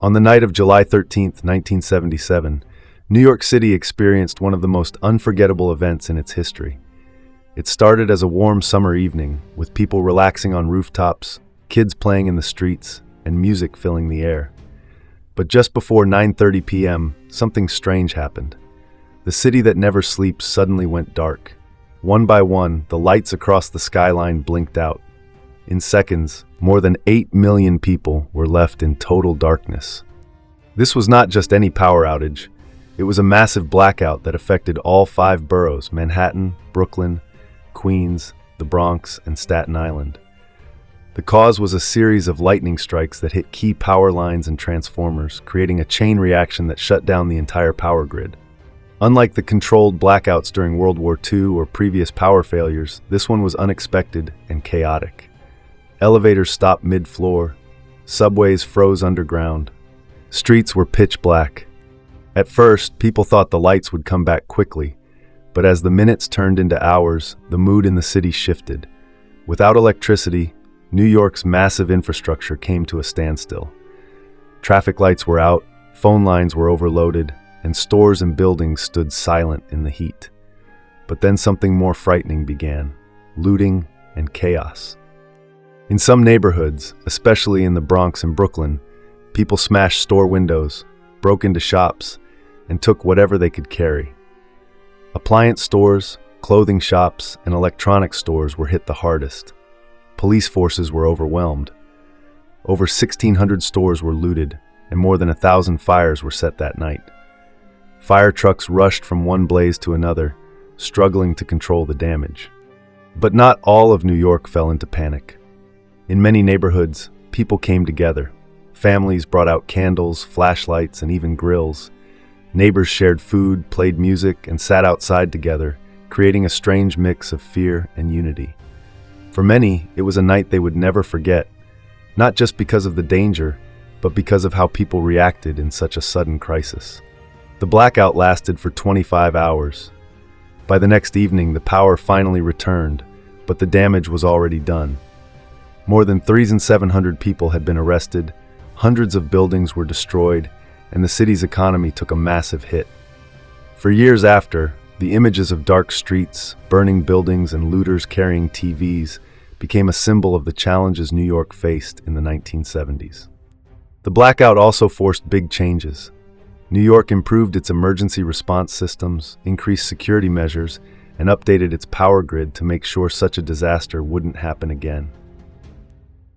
On the night of July 13th, 1977, New York City experienced one of the most unforgettable events in its history. It started as a warm summer evening, with people relaxing on rooftops, kids playing in the streets, and music filling the air. But just before 9:30 p.m., something strange happened. The city that never sleeps suddenly went dark. One by one, the lights across the skyline blinked out. In seconds, more than 8 million people were left in total darkness. This was not just any power outage. It was a massive blackout that affected all 5 boroughs: Manhattan, Brooklyn, Queens, the Bronx, and Staten Island. The cause was a series of lightning strikes that hit key power lines and transformers, creating a chain reaction that shut down the entire power grid. Unlike the controlled blackouts during World War II or previous power failures, this one was unexpected and chaotic. Elevators stopped mid-floor, subways froze underground, streets were pitch black. At first, people thought the lights would come back quickly, but as the minutes turned into hours, the mood in the city shifted. Without electricity, New York's massive infrastructure came to a standstill. Traffic lights were out, phone lines were overloaded, and stores and buildings stood silent in the heat. But then something more frightening began: looting and chaos. In some neighborhoods, especially in the Bronx and Brooklyn, people smashed store windows, broke into shops, and took whatever they could carry. Appliance stores, clothing shops, and electronics stores were hit the hardest. Police forces were overwhelmed. Over 1,600 stores were looted, and more than 1,000 fires were set that night. Fire trucks rushed from one blaze to another, struggling to control the damage. But not all of New York fell into panic. In many neighborhoods, people came together. Families brought out candles, flashlights, and even grills. Neighbors shared food, played music, and sat outside together, creating a strange mix of fear and unity. For many, it was a night they would never forget, not just because of the danger, but because of how people reacted in such a sudden crisis. The blackout lasted for 25 hours. By the next evening, the power finally returned, but the damage was already done. More than 3,700 people had been arrested, hundreds of buildings were destroyed, and the city's economy took a massive hit. For years after, the images of dark streets, burning buildings, and looters carrying TVs became a symbol of the challenges New York faced in the 1970s. The blackout also forced big changes. New York improved its emergency response systems, increased security measures, and updated its power grid to make sure such a disaster wouldn't happen again.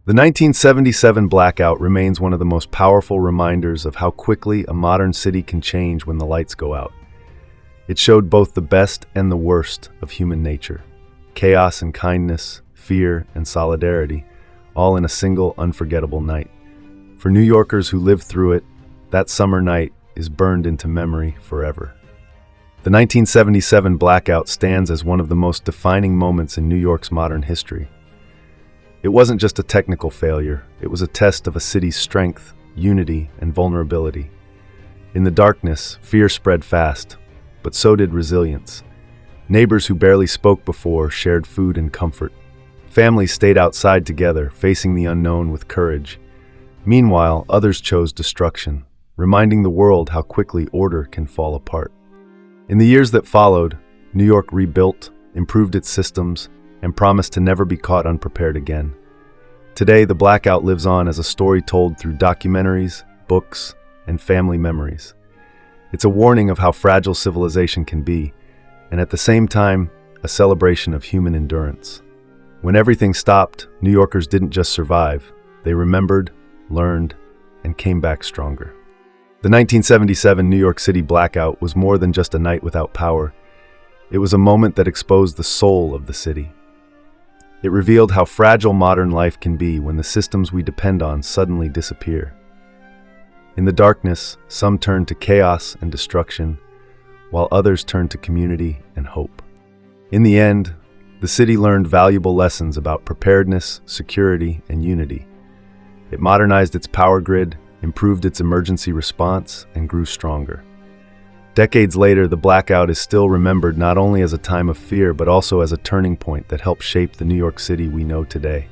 The 1977 blackout remains one of the most powerful reminders of how quickly a modern city can change when the lights go out. It showed both the best and the worst of human nature: chaos and kindness, fear and solidarity, all in a single unforgettable night. For New Yorkers who lived through it, that summer night is burned into memory forever. The 1977 blackout stands as one of the most defining moments in New York's modern history. It wasn't just a technical failure, it was a test of a city's strength, unity, and vulnerability. In the darkness, fear spread fast, but so did resilience. Neighbors who barely spoke before shared food and comfort. Families stayed outside together, facing the unknown with courage. Meanwhile, others chose destruction, reminding the world how quickly order can fall apart. In the years that followed, New York rebuilt, improved its systems, and promised to never be caught unprepared again. Today, the blackout lives on as a story told through documentaries, books, and family memories. It's a warning of how fragile civilization can be, and at the same time, a celebration of human endurance. When everything stopped, New Yorkers didn't just survive. They remembered, learned, and came back stronger. The 1977 New York City blackout was more than just a night without power. It was a moment that exposed the soul of the city. It revealed how fragile modern life can be when the systems we depend on suddenly disappear. In the darkness, some turned to chaos and destruction, while others turned to community and hope. In the end, the city learned valuable lessons about preparedness, security, and unity. It modernized its power grid, improved its emergency response, and grew stronger. Decades later, the blackout is still remembered not only as a time of fear, but also as a turning point that helped shape the New York City we know today.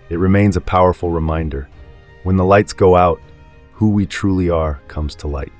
It remains a powerful reminder. When the lights go out, who we truly are comes to light.